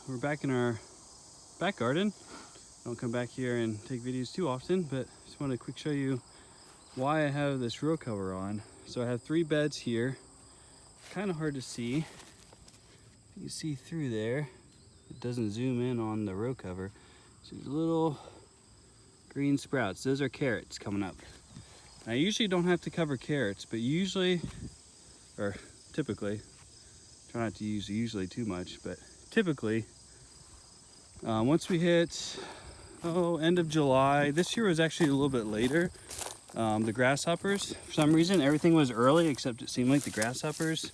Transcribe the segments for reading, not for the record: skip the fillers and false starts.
we're back in our back garden. I don't come back here and take videos too often, but just want to quick show you why I have this row cover on. So I have 3 beds here. Kind of hard to see. You can see through there. It doesn't zoom in on the row cover. So these little green sprouts, those are carrots coming up. I usually don't have to cover carrots, but usually, or typically, try not to use usually too much, but typically, once we hit, end of July, this year was actually a little bit later, the grasshoppers, for some reason, everything was early, except it seemed like the grasshoppers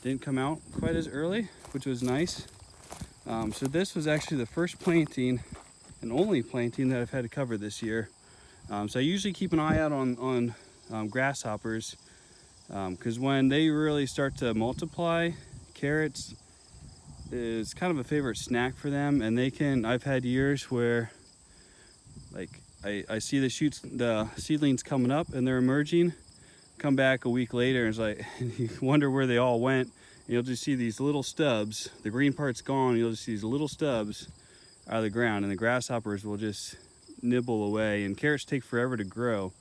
didn't come out quite as early, which was nice. So this was actually the first planting and only planting that I've had to cover this year. So I usually keep an eye out on grasshoppers, because when they really start to multiply, carrots is kind of a favorite snack for them, and I've had years where like I see the seedlings coming up and they're emerging, come back a week later and it's like you wonder where they all went, and you'll just see these little stubs, the green part's gone, you'll just see these little stubs out of the ground, and the grasshoppers will just nibble away, and carrots take forever to grow.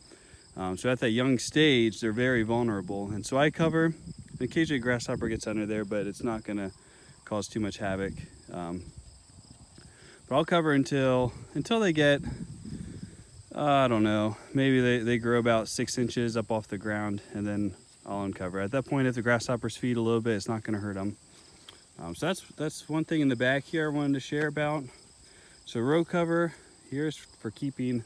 So at that young stage, they're very vulnerable. And so I cover, occasionally a grasshopper gets under there, but it's not gonna cause too much havoc. But I'll cover until they get, I don't know, maybe they grow about 6 inches up off the ground, and then I'll uncover. At that point, if the grasshoppers feed a little bit, it's not gonna hurt them. So that's one thing in the back here I wanted to share about. So row cover, here's for keeping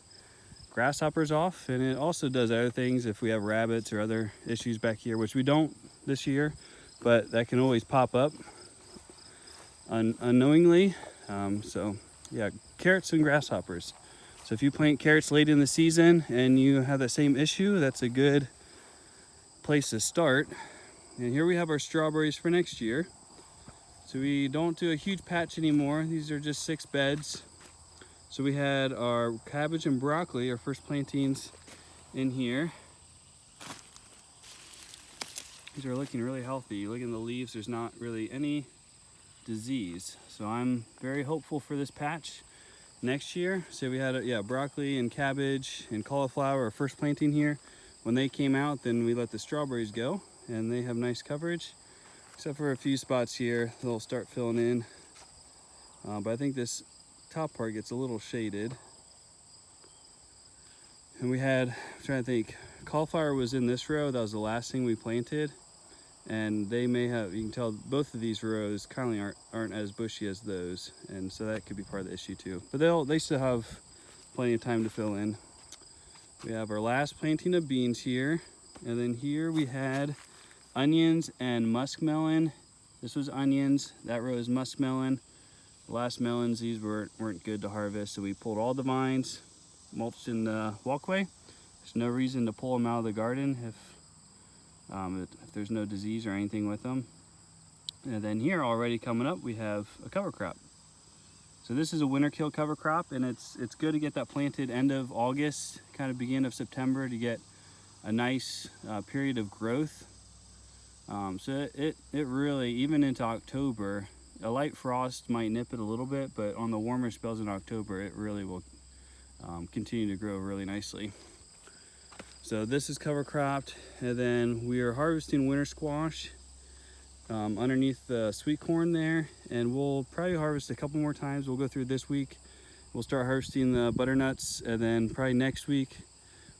grasshoppers off, and it also does other things if we have rabbits or other issues back here, which we don't this year, but that can always pop up unknowingly. So yeah, carrots and grasshoppers. So if you plant carrots late in the season and you have that same issue, that's a good place to start. And here we have our strawberries for next year. So we don't do a huge patch anymore. These are just 6 beds. So we had our cabbage and broccoli, our first plantings in here. These are looking really healthy. Look at the leaves, there's not really any disease. So I'm very hopeful for this patch next year. So we had broccoli and cabbage and cauliflower, our first planting here. When they came out, then we let the strawberries go, and they have nice coverage. Except for a few spots here, they'll start filling in. But I think this top part gets a little shaded. And we had, I'm trying to think, cauliflower was in this row. That was the last thing we planted. And they may have, you can tell both of these rows kind of aren't as bushy as those. And so that could be part of the issue too. But they still have plenty of time to fill in. We have our last planting of beans here. And then here we had onions and muskmelon. This was onions, that row is muskmelon. Last melons, these weren't good to harvest, so we pulled all the vines, mulched in the walkway. There's no reason to pull them out of the garden if there's no disease or anything with them. And then here already coming up, we have a cover crop. So this is a winter kill cover crop, and it's good to get that planted end of August, kind of beginning of September, to get a nice period of growth. So it really, even into October, a light frost might nip it a little bit, but on the warmer spells in October, it really will continue to grow really nicely. So this is cover cropped, and then we are harvesting winter squash underneath the sweet corn there, and we'll probably harvest a couple more times. We'll go through this week. We'll start harvesting the butternuts, and then probably next week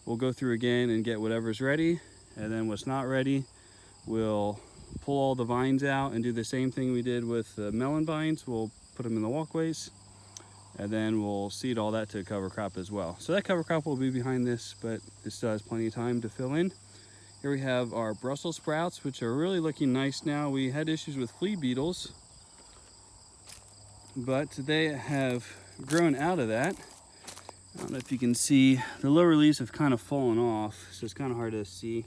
we'll go through again and get whatever's ready, and then what's not ready, we'll pull all the vines out and do the same thing we did with the melon vines. We'll put them in the walkways, and then we'll seed all that to a cover crop as well. So that cover crop will be behind this, but it still has plenty of time to fill in. Here we have our Brussels sprouts, which are really looking nice now. We had issues with flea beetles, but they have grown out of that. I don't know if you can see, the lower leaves have kind of fallen off, so it's kind of hard to see.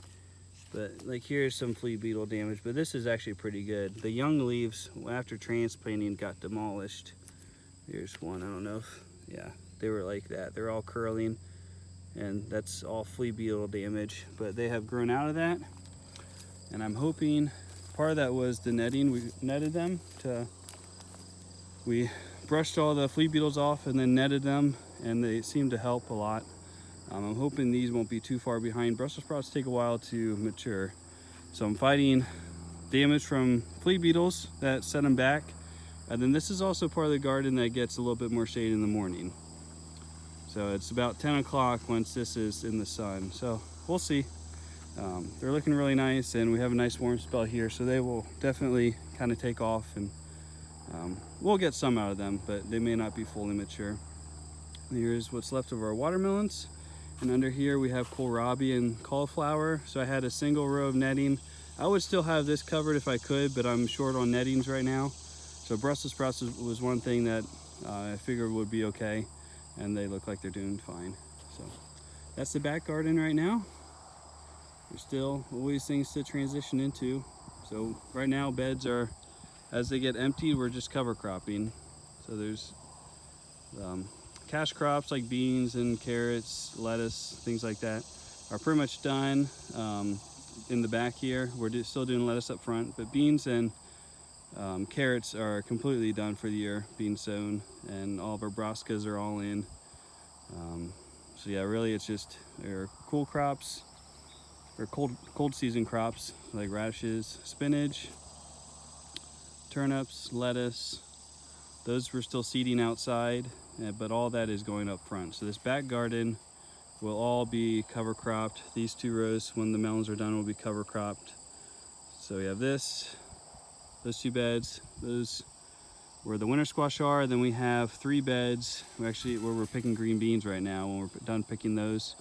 But like here's some flea beetle damage, but this is actually pretty good. The young leaves after transplanting got demolished. Here's one, I don't know if, yeah, they were like that. They're all curling, and that's all flea beetle damage, but they have grown out of that. And I'm hoping part of that was the netting. We netted them to We brushed all the flea beetles off and then netted them, and they seem to help a lot. I'm hoping these won't be too far behind. Brussels sprouts take a while to mature. So I'm fighting damage from flea beetles that set them back. And then this is also part of the garden that gets a little bit more shade in the morning. So it's about 10 o'clock once this is in the sun. So we'll see. They're looking really nice, and we have a nice warm spell here, so they will definitely kind of take off, and we'll get some out of them, but they may not be fully mature. Here's what's left of our watermelons. And under here we have kohlrabi and cauliflower. So I had a single row of netting. I would still have this covered if I could, but I'm short on nettings right now. So Brussels sprouts was one thing that I figured would be okay, and they look like they're doing fine. So that's the back garden right now. There's still always things to transition into. So right now beds are, as they get emptied, we're just cover cropping. So there's cash crops like beans and carrots, lettuce, things like that are pretty much done in the back here. We're still doing lettuce up front, but beans and carrots are completely done for the year, being sown, and all of our brassicas are all in. So yeah, really it's just our cool crops, or cold season crops like radishes, spinach, turnips, lettuce. Those we're still seeding outside, but all that is going up front. So this back garden will all be cover cropped. These 2 rows, when the melons are done, will be cover cropped. So we have this, those 2 beds, those where the winter squash are. Then we have 3 beds, where we're picking green beans right now. When we're done picking those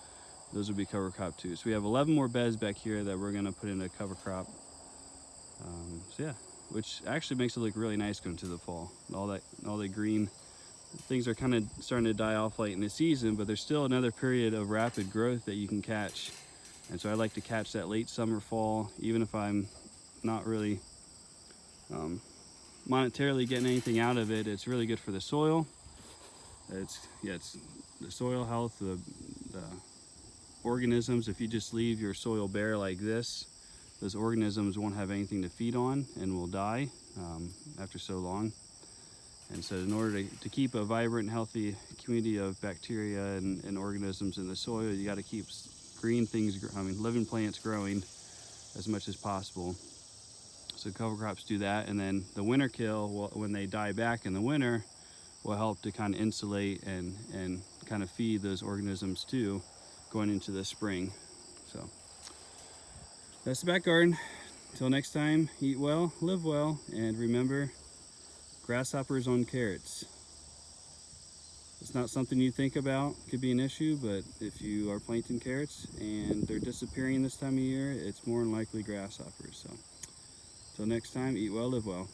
will be cover cropped too. So we have 11 more beds back here that we're gonna put in a cover crop. So yeah, which actually makes it look really nice going to the fall. All that green. Things are kind of starting to die off late in the season, but there's still another period of rapid growth that you can catch. And so I like to catch that late summer, fall, even if I'm not really monetarily getting anything out of it. It's really good for the soil. It's the soil health, the organisms. If you just leave your soil bare like this, those organisms won't have anything to feed on and will die after so long. And so in order to keep a vibrant, healthy community of bacteria and organisms in the soil, you got to keep green things, living plants growing as much as possible. So cover crops do that, and then the winter kill, when they die back in the winter, will help to kind of insulate and kind of feed those organisms too, going into the spring. So that's the back garden. Until next time, eat well, live well, and remember, grasshoppers on carrots. It's not something you think about, could be an issue, but if you are planting carrots and they're disappearing this time of year, it's more than likely grasshoppers. So until next time, eat well, live well.